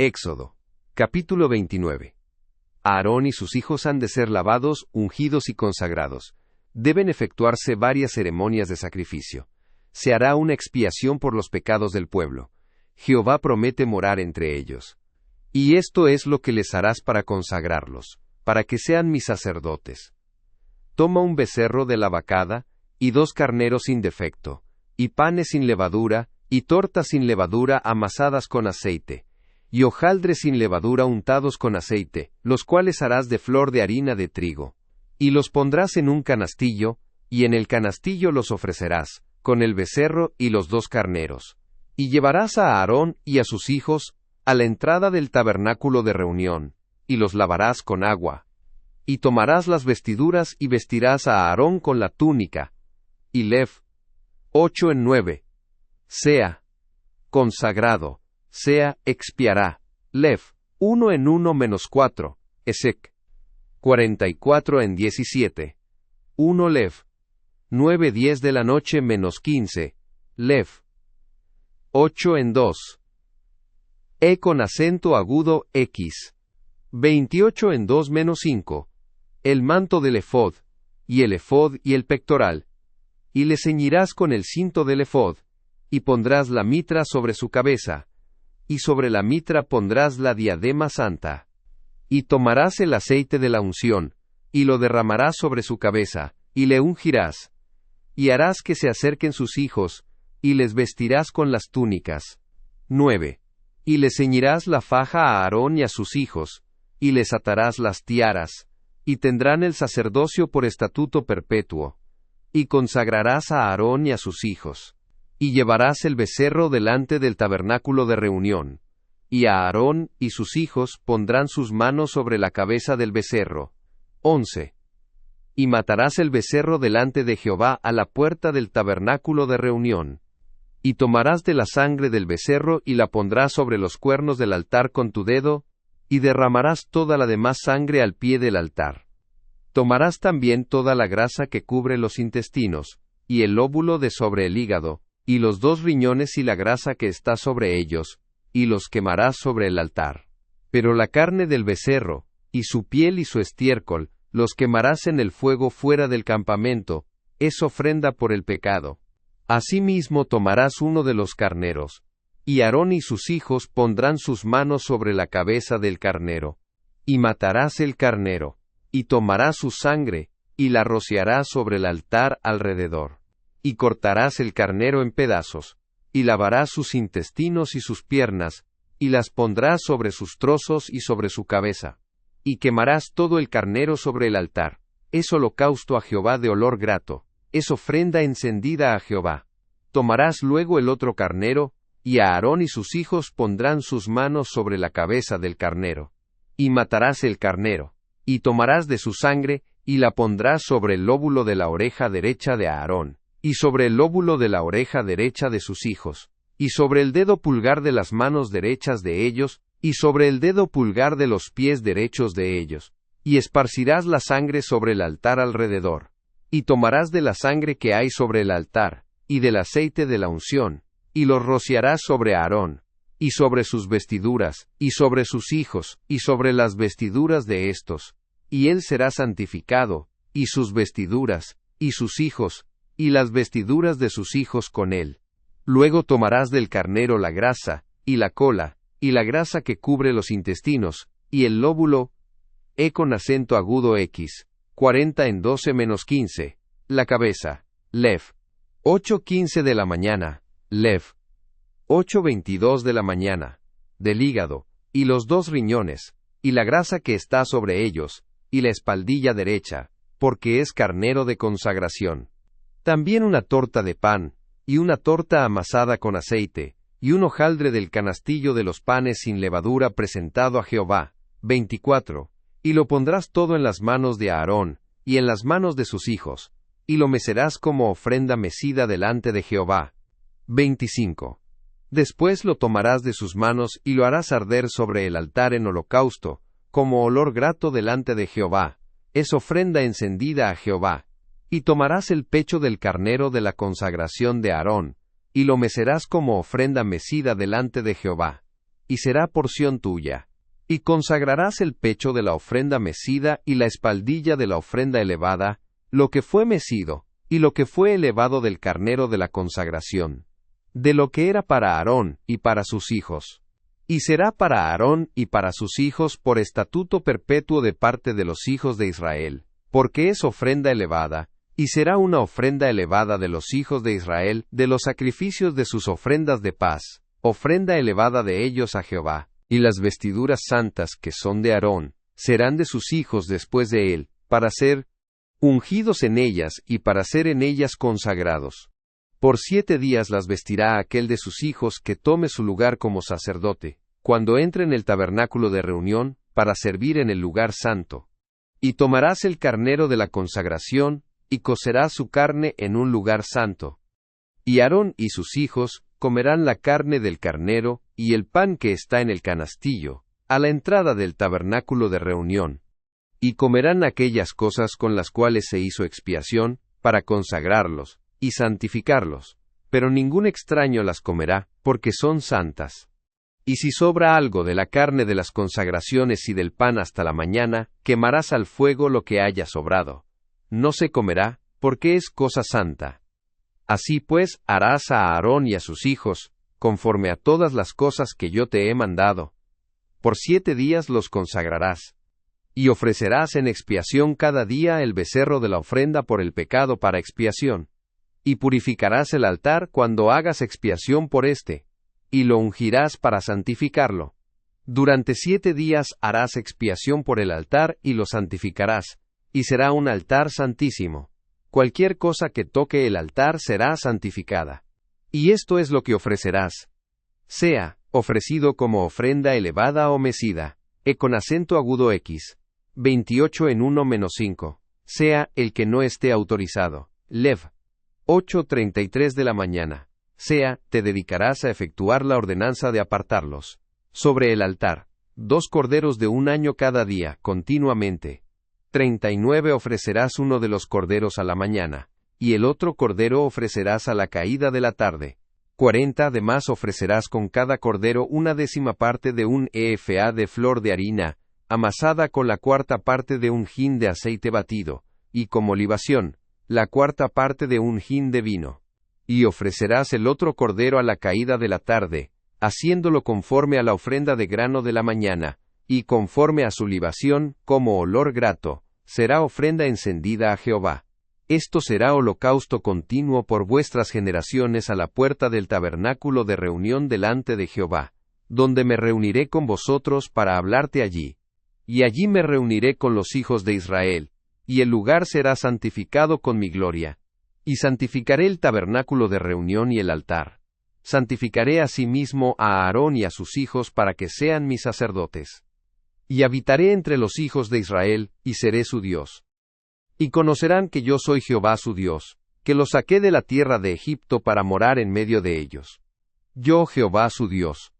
Éxodo. Capítulo 29. Aarón y sus hijos han de ser lavados, ungidos y consagrados. Deben efectuarse varias ceremonias de sacrificio. Se hará una expiación por los pecados del pueblo. Jehová promete morar entre ellos. Y esto es lo que les harás para consagrarlos, para que sean mis sacerdotes. Toma un becerro de la vacada, y 2 carneros sin defecto, y panes sin levadura, y tortas sin levadura amasadas con aceite, y hojaldres sin levadura untados con aceite, los cuales harás de flor de harina de trigo. Y los pondrás en un canastillo, y en el canastillo los ofrecerás, con el becerro y los 2 carneros. Y llevarás a Aarón y a sus hijos a la entrada del tabernáculo de reunión, y los lavarás con agua. Y tomarás las vestiduras y vestirás a Aarón con la túnica. Y Lev. 8 en 9. Sea consagrado. Sea expiará. Lev. 1 en 1 menos 4. Esec. 44 en 17. 1 Lev. 9:10 de la noche menos 15. Lev. 8 en 2. E con acento agudo X. 28 en 2 menos 5. El manto del efod, y el efod y el pectoral. Y le ceñirás con el cinto del efod, y pondrás la mitra sobre su cabeza, y sobre la mitra pondrás la diadema santa. Y tomarás el aceite de la unción, y lo derramarás sobre su cabeza, y le ungirás. Y harás que se acerquen sus hijos, y les vestirás con las túnicas. 9. Y le ceñirás la faja a Aarón y a sus hijos, y les atarás las tiaras, y tendrán el sacerdocio por estatuto perpetuo. Y consagrarás a Aarón y a sus hijos. Y llevarás el becerro delante del tabernáculo de reunión. Y a Aarón y sus hijos pondrán sus manos sobre la cabeza del becerro. 11. Y matarás el becerro delante de Jehová a la puerta del tabernáculo de reunión. Y tomarás de la sangre del becerro y la pondrás sobre los cuernos del altar con tu dedo, y derramarás toda la demás sangre al pie del altar. Tomarás también toda la grasa que cubre los intestinos, y el lóbulo de sobre el hígado, y los 2 riñones y la grasa que está sobre ellos, y los quemarás sobre el altar. Pero la carne del becerro, y su piel y su estiércol, los quemarás en el fuego fuera del campamento, es ofrenda por el pecado. Asimismo tomarás uno de los carneros, y Aarón y sus hijos pondrán sus manos sobre la cabeza del carnero, y matarás el carnero, y tomarás su sangre, y la rociarás sobre el altar alrededor. Y cortarás el carnero en pedazos, y lavarás sus intestinos y sus piernas, y las pondrás sobre sus trozos y sobre su cabeza. Y quemarás todo el carnero sobre el altar. Es holocausto a Jehová de olor grato, es ofrenda encendida a Jehová. Tomarás luego el otro carnero, y a Aarón y sus hijos pondrán sus manos sobre la cabeza del carnero. Y matarás el carnero, y tomarás de su sangre, y la pondrás sobre el lóbulo de la oreja derecha de Aarón, y sobre el lóbulo de la oreja derecha de sus hijos, y sobre el dedo pulgar de las manos derechas de ellos, y sobre el dedo pulgar de los pies derechos de ellos, y esparcirás la sangre sobre el altar alrededor. Y tomarás de la sangre que hay sobre el altar, y del aceite de la unción, y lo rociarás sobre Aarón, y sobre sus vestiduras, y sobre sus hijos, y sobre las vestiduras de éstos, y él será santificado, y sus vestiduras, y sus hijos, y las vestiduras de sus hijos con él. Luego tomarás del carnero la grasa, y la cola, y la grasa que cubre los intestinos, y el lóbulo, con acento agudo X, 40 en 12 menos 15, la cabeza, Lev. 8:15 de la mañana, Lev. 8:22 de la mañana, del hígado, y los 2 riñones, y la grasa que está sobre ellos, y la espaldilla derecha, porque es carnero de consagración. También una torta de pan, y una torta amasada con aceite, y un hojaldre del canastillo de los panes sin levadura presentado a Jehová. 24. Y lo pondrás todo en las manos de Aarón, y en las manos de sus hijos, y lo mecerás como ofrenda mecida delante de Jehová. 25. Después lo tomarás de sus manos y lo harás arder sobre el altar en holocausto, como olor grato delante de Jehová, es ofrenda encendida a Jehová. Y tomarás el pecho del carnero de la consagración de Aarón, y lo mecerás como ofrenda mecida delante de Jehová. y será porción tuya. Y consagrarás el pecho de la ofrenda mecida y la espaldilla de la ofrenda elevada, lo que fue mecido, y lo que fue elevado del carnero de la consagración, de lo que era para Aarón y para sus hijos. Y será para Aarón y para sus hijos por estatuto perpetuo de parte de los hijos de Israel, porque es ofrenda elevada, y será una ofrenda elevada de los hijos de Israel, de los sacrificios de sus ofrendas de paz, ofrenda elevada de ellos a Jehová. Y las vestiduras santas que son de Aarón, serán de sus hijos después de él, para ser ungidos en ellas y para ser en ellas consagrados. Por 7 días las vestirá aquel de sus hijos que tome su lugar como sacerdote, cuando entre en el tabernáculo de reunión, para servir en el lugar santo. Y tomarás el carnero de la consagración, y cocerás su carne en un lugar santo. Y Aarón y sus hijos comerán la carne del carnero, y el pan que está en el canastillo, a la entrada del tabernáculo de reunión. Y comerán aquellas cosas con las cuales se hizo expiación, para consagrarlos, y santificarlos, pero ningún extraño las comerá, porque son santas. Y si sobra algo de la carne de las consagraciones y del pan hasta la mañana, quemarás al fuego lo que haya sobrado. No se comerá, porque es cosa santa. Así pues, harás a Aarón y a sus hijos, conforme a todas las cosas que yo te he mandado. Por 7 días los consagrarás. Y ofrecerás en expiación cada día el becerro de la ofrenda por el pecado para expiación. Y purificarás el altar cuando hagas expiación por éste, y lo ungirás para santificarlo. Durante 7 días harás expiación por el altar y lo santificarás, y será un altar santísimo. Cualquier cosa que toque el altar será santificada. Y esto es lo que ofrecerás. Sea ofrecido como ofrenda elevada o mecida, con acento agudo X, 28 en 1-5, sea el que no esté autorizado. Lev. 8:33 de la mañana. Sea, te dedicarás a efectuar la ordenanza de apartarlos. Sobre el altar, 2 corderos de 1 año cada día, continuamente. 39 ofrecerás uno de los corderos a la mañana, y el otro cordero ofrecerás a la caída de la tarde. 40 además ofrecerás con cada cordero 1/10 parte de un efa de flor de harina, amasada con la 1/4 parte de un hin de aceite batido, y como libación, la 1/4 parte de un hin de vino. Y ofrecerás el otro cordero a la caída de la tarde, haciéndolo conforme a la ofrenda de grano de la mañana, y conforme a su libación, como olor grato, será ofrenda encendida a Jehová. Esto será holocausto continuo por vuestras generaciones a la puerta del tabernáculo de reunión delante de Jehová, donde me reuniré con vosotros para hablarte allí. Y allí me reuniré con los hijos de Israel, y el lugar será santificado con mi gloria. Y santificaré el tabernáculo de reunión y el altar. Santificaré asimismo a Aarón y a sus hijos para que sean mis sacerdotes. Y habitaré entre los hijos de Israel, y seré su Dios. Y conocerán que yo soy Jehová su Dios, que los saqué de la tierra de Egipto para morar en medio de ellos. Yo Jehová su Dios,